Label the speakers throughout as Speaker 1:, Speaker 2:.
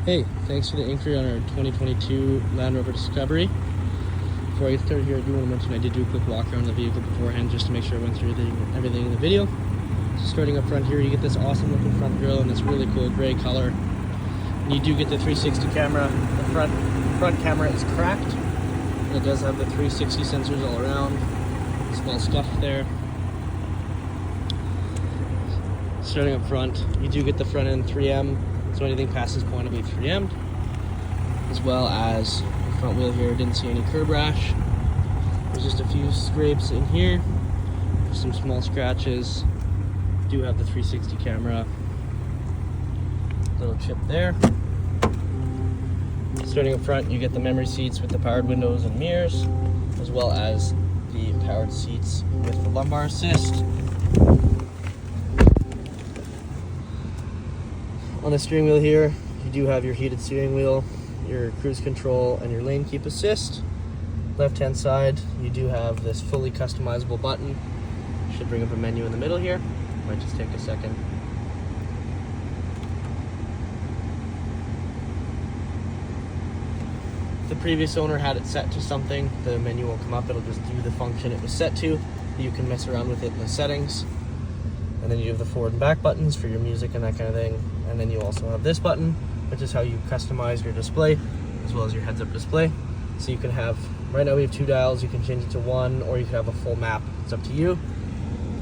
Speaker 1: Hey, thanks for the inquiry on our 2022 Land Rover Discovery. Before I get started here, I do want to mention I did do a quick walk around the vehicle beforehand just to make sure I went through everything in the video. So starting up front here, you get this awesome looking front grille in this really cool gray color. And you do get the 360 camera. The front camera is cracked, and it does have the 360 sensors all around. Small scuff there. Starting up front, you do get the front end 3M, so anything past this point will be 3M'd, as well as the front wheel here. Didn't see any curb rash. There's just a few scrapes in here, just some small scratches. Do have the 360 camera, little chip there. Starting up front, you get the memory seats with the powered windows and mirrors, as well as the powered seats with the lumbar assist. On the steering wheel here, you do have your heated steering wheel, your cruise control, and your lane keep assist. Left hand side, you do have this fully customizable button. Should bring up a menu in the middle here. Might just take a second. If the previous owner had it set to something, the menu won't come up. It'll just do the function it was set to. You can mess around with it in the settings. And then you have the forward and back buttons for your music and that kind of thing. And then you also have this button, which is how you customize your display, as well as your heads-up display. So you can have, right now we have 2 dials, you can change it to 1, or you can have a full map. It's up to you.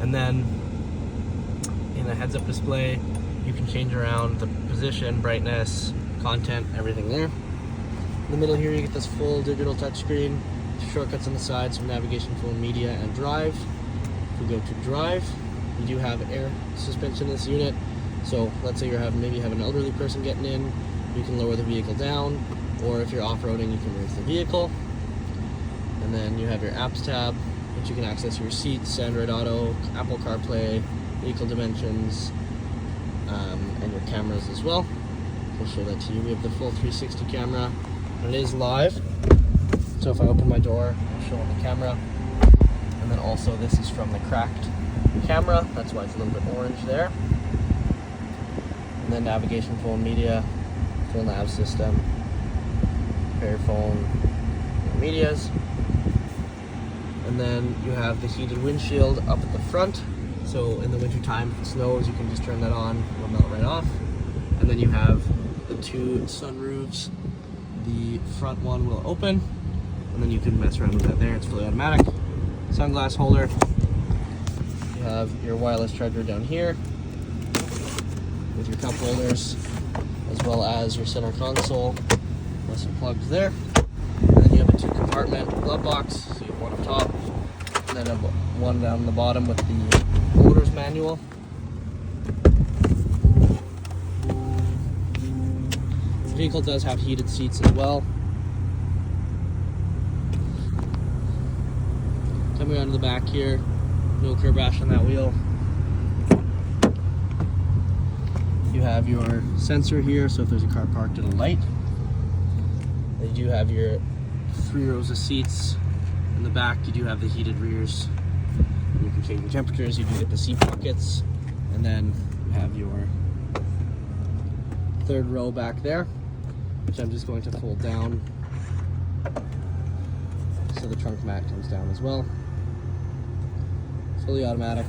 Speaker 1: And then in the heads-up display, you can change around the position, brightness, content, everything there. In the middle here, you get this full digital touchscreen, shortcuts on the sides for navigation, phone, media, and drive. If we go to drive, you do have air suspension in this unit. So let's say maybe you have an elderly person getting in, you can lower the vehicle down, or if you're off-roading, you can raise the vehicle. And then you have your apps tab, which you can access your seats, Android Auto, Apple CarPlay, vehicle dimensions, and your cameras as well. I'll show that to you. We have the full 360 camera, and it is live. So if I open my door, I'll show on the camera. And then also this is from the cracked camera, that's why it's a little bit orange there. And then navigation, phone, media, full nav system, pair phone, medias. And then you have the heated windshield up at the front. So in the winter time, if it snows, you can just turn that on, it'll melt right off. And then you have the 2 sunroofs. The front one will open, and then you can mess around with that there. It's fully automatic. Sunglass holder. You have your wireless charger down here with your cup holders, as well as your center console with some plugs there. And then you have a 2-compartment glove box, so you have one up top, and then one down the bottom with the owner's manual. The vehicle does have heated seats as well. Coming around to the back here, no curb rash on that wheel. You have your sensor here, so if there's a car parked, it'll light. You do have your 3 rows of seats. In the back, you do have the heated rears. You can change the temperatures, you do get the seat pockets. And then you have your 3rd row back there, which I'm just going to fold down so the trunk mat comes down as well. Fully automatic.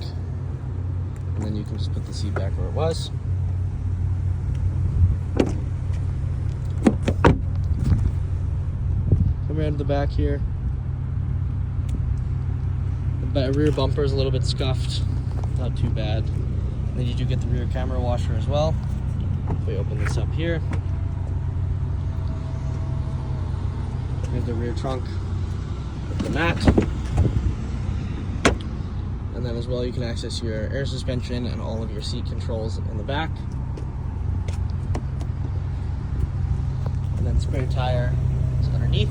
Speaker 1: And then you can just put the seat back where it was. Come around to the back here. The rear bumper is a little bit scuffed, not too bad. And then you do get the rear camera washer as well. If we open this up here, we have the rear trunk with the mat. And then as well, you can access your air suspension and all of your seat controls in the back. And then spare tire is underneath.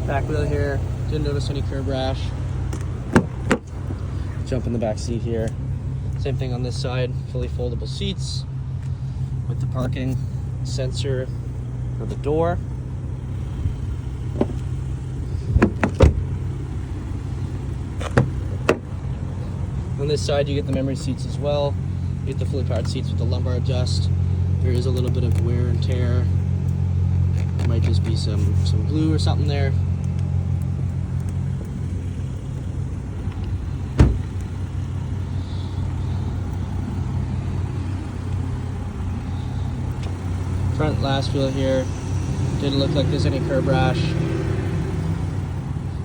Speaker 1: Back wheel here, didn't notice any curb rash. Jump in the back seat here. Same thing on this side, fully foldable seats with the parking sensor for the door. And this side, you get the memory seats as well. You get the fully powered seats with the lumbar adjust. There is a little bit of wear and tear. There might just be some glue or something there. Front last wheel here, didn't look like there's any curb rash.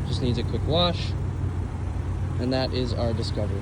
Speaker 1: Just needs a quick wash. And that is our Discovery.